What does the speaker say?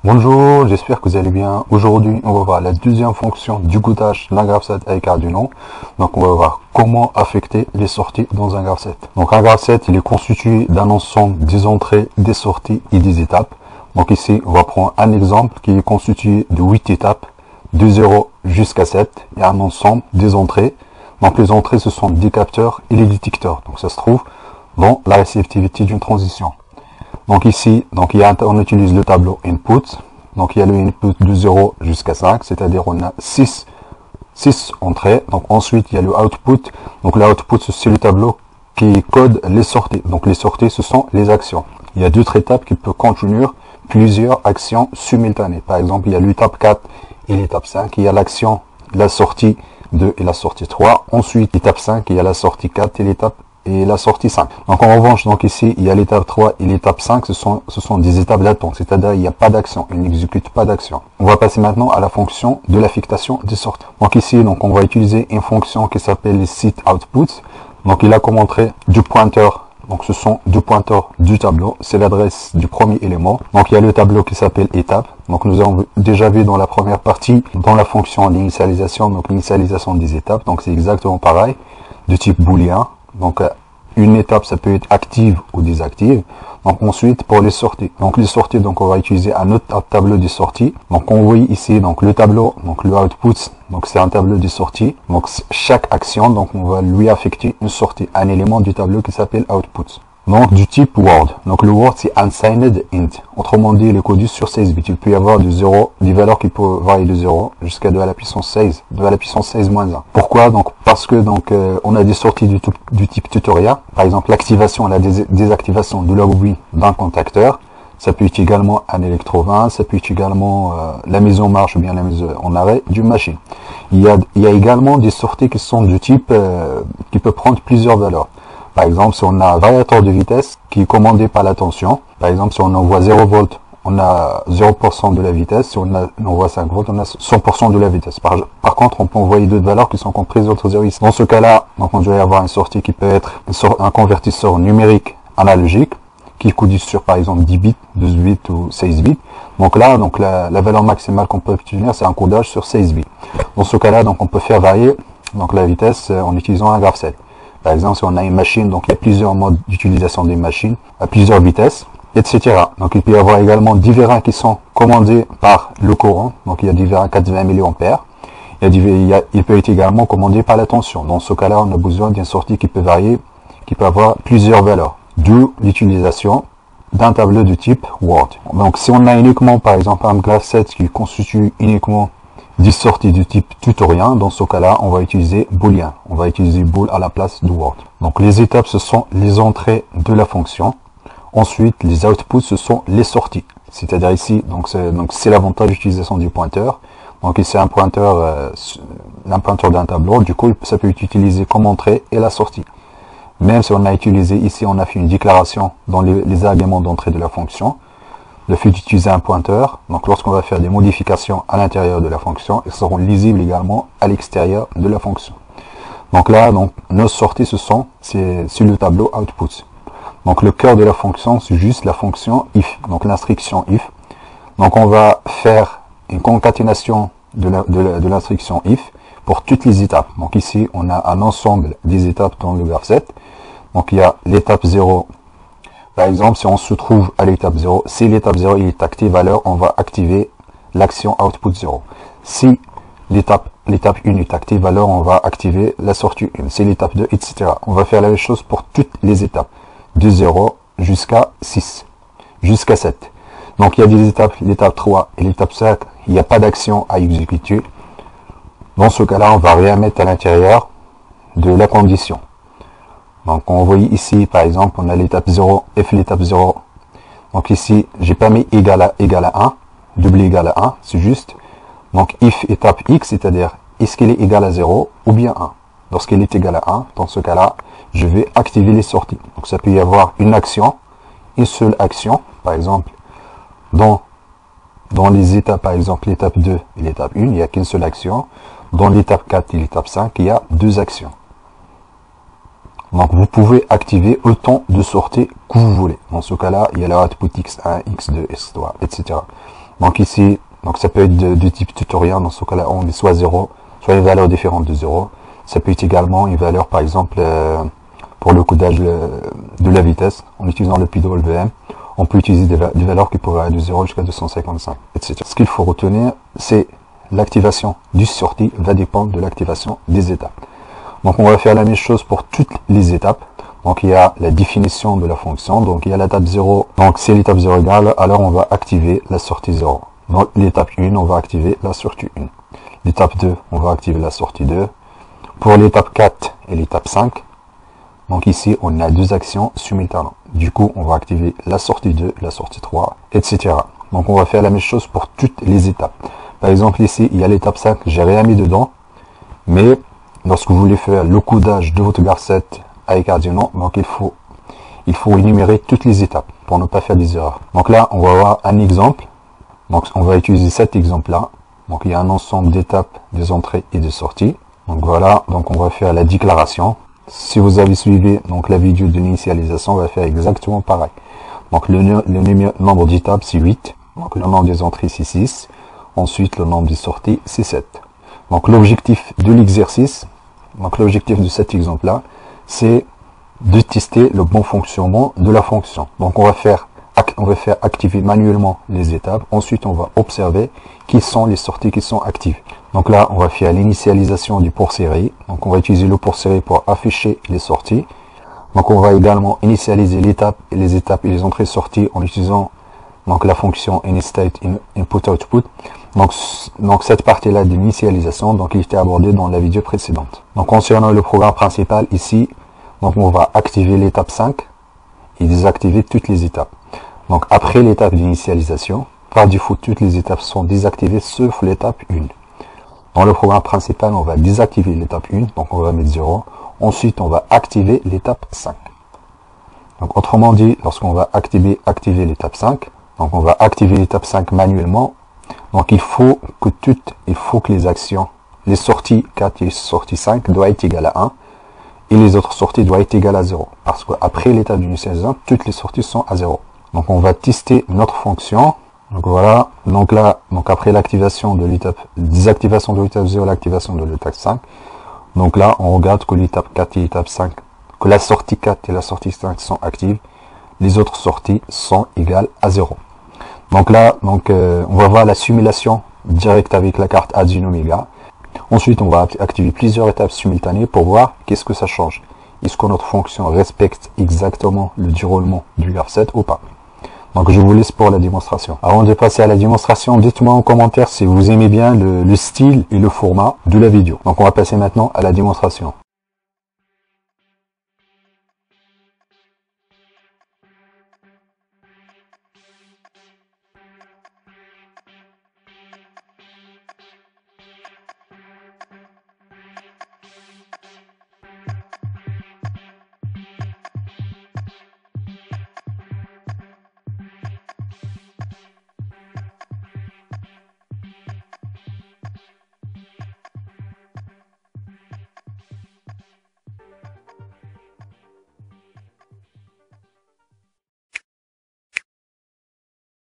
Bonjour, j'espère que vous allez bien. Aujourd'hui, on va voir la deuxième fonction du codage d'un graph set avec Arduino. Donc, on va voir comment affecter les sorties dans un graph set. Donc, un graph set, il est constitué d'un ensemble des entrées, des sorties et des étapes. Donc, ici, on va prendre un exemple qui est constitué de 8 étapes, de 0 jusqu'à 7. Il y a un ensemble des entrées. Donc, les entrées, ce sont des capteurs et les détecteurs. Donc, ça se trouve dans la réceptivité d'une transition. Donc ici, on utilise le tableau input. Donc il y a le input de 0 jusqu'à 5, c'est-à-dire on a 6 entrées. Donc ensuite, il y a le output. Donc l'output, c'est le tableau qui code les sorties. Donc les sorties, ce sont les actions. Il y a d'autres étapes qui peuvent contenir plusieurs actions simultanées. Par exemple, il y a l'étape 4 et l'étape 5. Il y a l'action, la sortie 2 et la sortie 3. Ensuite, l'étape 5, il y a la sortie 4 et la sortie 5. Donc en revanche, donc ici, il y a l'étape 3 et l'étape 5, ce sont des étapes latentes, c'est-à-dire il n'y a pas d'action, il n'exécute pas d'action. On va passer maintenant à la fonction de l'affectation des sorties. Donc ici, donc on va utiliser une fonction qui s'appelle les set outputs. Donc il a comme entrée du pointeur. Donc ce sont deux pointeurs du tableau, c'est l'adresse du premier élément. Donc il y a le tableau qui s'appelle étape. Donc nous avons déjà vu dans la première partie, dans la fonction d'initialisation, donc l'initialisation des étapes. Donc c'est exactement pareil, de type booléen. Donc une étape, ça peut être active ou désactive. Donc ensuite pour les sorties. Donc les sorties, donc on va utiliser un autre tableau de sortie. Donc on voit ici donc le tableau, donc le output. Donc c'est un tableau de sortie. Donc chaque action, donc on va lui affecter une sortie, un élément du tableau qui s'appelle output. Donc du type word. Donc le word c'est unsigned int. Autrement dit, il est codé sur 16 bits. Il peut y avoir de 0, des valeurs qui peuvent varier de 0 jusqu'à 2 à la puissance 16, 2 à la puissance 16 moins 1. Pourquoi? Donc parce que on a des sorties du type tutoriel. Par exemple, l'activation et la désactivation de la bobine d'un contacteur. Ça peut être également un électro-20, ça peut être également la mise en marche ou bien la mise en arrêt d'une machine. Il y a également des sorties qui sont du type qui peut prendre plusieurs valeurs. Par exemple, si on a un variateur de vitesse qui est commandé par la tension, par exemple, si on envoie 0 volts, on a 0% de la vitesse. Si on envoie 5 volts, on a 100% de la vitesse. Par contre, on peut envoyer d'autres valeurs qui sont comprises entre 0 et 10. Dans ce cas-là, donc on doit y avoir une sortie qui peut être un convertisseur numérique analogique, qui est codé sur, par exemple, 10 bits, 12 bits ou 16 bits. Donc là, la valeur maximale qu'on peut obtenir, c'est un codage sur 16 bits. Dans ce cas-là, donc on peut faire varier donc la vitesse en utilisant un graph set. Par exemple, si on a une machine, donc il y a plusieurs modes d'utilisation des machines, à plusieurs vitesses, etc. Donc il peut y avoir également divers qui sont commandés par le courant. Donc il y a divers 420 mA. Il peut être également commandé par la tension. Dans ce cas-là, on a besoin d'une sortie qui peut varier, qui peut avoir plusieurs valeurs. D'où l'utilisation d'un tableau de type Word. Donc si on a uniquement, par exemple, un graph set qui constitue uniquement des sorties du type tutoriel, dans ce cas-là, on va utiliser boolean. On va utiliser bool à la place de Word. Donc les étapes, ce sont les entrées de la fonction. Ensuite, les outputs, ce sont les sorties. C'est-à-dire ici, donc c'est l'avantage d'utilisation du pointeur. Donc ici, un pointeur d'un tableau. Du coup, ça peut être utilisé comme entrée et la sortie. Même si on a utilisé ici, on a fait une déclaration dans les arguments d'entrée de la fonction. Le fait d'utiliser un pointeur, donc lorsqu'on va faire des modifications à l'intérieur de la fonction, elles seront lisibles également à l'extérieur de la fonction. Donc là, nos sorties, c'est le tableau output. Donc le cœur de la fonction, c'est juste la fonction if, donc l'instruction if. Donc on va faire une concaténation de l'instruction if pour toutes les étapes. Donc ici, on a un ensemble des étapes dans le graph set. Donc il y a l'étape 0. Par exemple, si on se trouve à l'étape 0, si l'étape 0 il est active, alors on va activer l'action output 0. Si l'étape 1 est active, alors on va activer la sortie 1. Si l'étape 2, etc. On va faire la même chose pour toutes les étapes, de 0 jusqu'à 6, jusqu'à 7. Donc il y a des étapes, l'étape 3 et l'étape 5, il n'y a pas d'action à exécuter. Dans ce cas-là, on va rien mettre à l'intérieur de la condition. Donc on voit ici, par exemple, on a l'étape 0, f l'étape 0. Donc ici, j'ai pas mis égal à 1, double égal à 1, c'est juste. Donc if étape x, c'est-à-dire est-ce qu'il est égal à 0 ou bien 1. Lorsqu'il est égal à 1, dans ce cas-là, je vais activer les sorties. Donc ça peut y avoir une action, une seule action, par exemple, dans les étapes, par exemple, l'étape 2 et l'étape 1, il n'y a qu'une seule action. Dans l'étape 4 et l'étape 5, il y a deux actions. Donc vous pouvez activer autant de sorties que vous voulez. Dans ce cas-là, il y a la output x1, x2, x3, etc. Donc ici, donc ça peut être de type tutoriel. Dans ce cas-là, on dit soit 0, soit une valeur différente de 0. Ça peut être également une valeur, par exemple, pour le codage de la vitesse, en utilisant le PWM. On peut utiliser des valeurs qui pourraient aller de 0 jusqu'à 255, etc. Ce qu'il faut retenir, c'est l'activation du sortie va dépendre de l'activation des étapes. Donc on va faire la même chose pour toutes les étapes. Donc il y a la définition de la fonction, donc il y a l'étape 0, donc si l'étape 0 égale, alors on va activer la sortie 0. Donc l'étape 1, on va activer la sortie 1. L'étape 2, on va activer la sortie 2. Pour l'étape 4 et l'étape 5, donc ici on a deux actions simultanées. Du coup on va activer la sortie 2, la sortie 3, etc. Donc on va faire la même chose pour toutes les étapes. Par exemple ici il y a l'étape 5, j'ai rien mis dedans, mais lorsque vous voulez faire le codage de votre GARCET avec Arduino, donc il faut énumérer toutes les étapes pour ne pas faire des erreurs. Donc là, on va voir un exemple. Donc on va utiliser cet exemple-là. Donc il y a un ensemble d'étapes, des entrées et des sorties. Donc voilà, donc on va faire la déclaration. Si vous avez suivi donc la vidéo de l'initialisation, on va faire exactement pareil. Donc le nombre d'étapes c'est 8. Donc le nombre des entrées c'est 6. Ensuite le nombre des sorties c'est 7. Donc l'objectif de l'exercice, donc l'objectif de cet exemple-là, c'est de tester le bon fonctionnement de la fonction. Donc on va faire activer manuellement les étapes. Ensuite on va observer quelles sont les sorties qui sont actives. Donc là on va faire l'initialisation du port série. Donc on va utiliser le port série pour afficher les sorties. Donc on va également initialiser l'étape et les étapes et les entrées sorties en utilisant donc la fonction inState input output. Donc cette partie-là d'initialisation, donc il était abordé dans la vidéo précédente. Donc concernant le programme principal ici, donc on va activer l'étape 5 et désactiver toutes les étapes. Donc après l'étape d'initialisation, par défaut toutes les étapes sont désactivées sauf l'étape 1. Dans le programme principal, on va désactiver l'étape 1, donc on va mettre 0. Ensuite, on va activer l'étape 5. Donc autrement dit, lorsqu'on va activer l'étape 5, donc on va activer l'étape 5 manuellement. Donc il faut que les actions, les sorties 4 et sorties 5 doivent être égales à 1 et les autres sorties doivent être égales à 0. Parce qu'après l'étape d'initialisation, toutes les sorties sont à 0. Donc on va tester notre fonction. Donc voilà, donc là, donc après l'activation de l'étape, désactivation de l'étape 0, l'activation de l'étape 5. Donc là, on regarde que l'étape 4 et l'étape 5, que la sortie 4 et la sortie 5 sont actives. Les autres sorties sont égales à 0. Donc là, on va voir la simulation directe avec la carte Arduino Mega. Ensuite, on va activer plusieurs étapes simultanées pour voir qu'est-ce que ça change. Est-ce que notre fonction respecte exactement le déroulement du GARCET ou pas. Donc je vous laisse pour la démonstration. Avant de passer à la démonstration, dites-moi en commentaire si vous aimez bien le style et le format de la vidéo. Donc on va passer maintenant à la démonstration.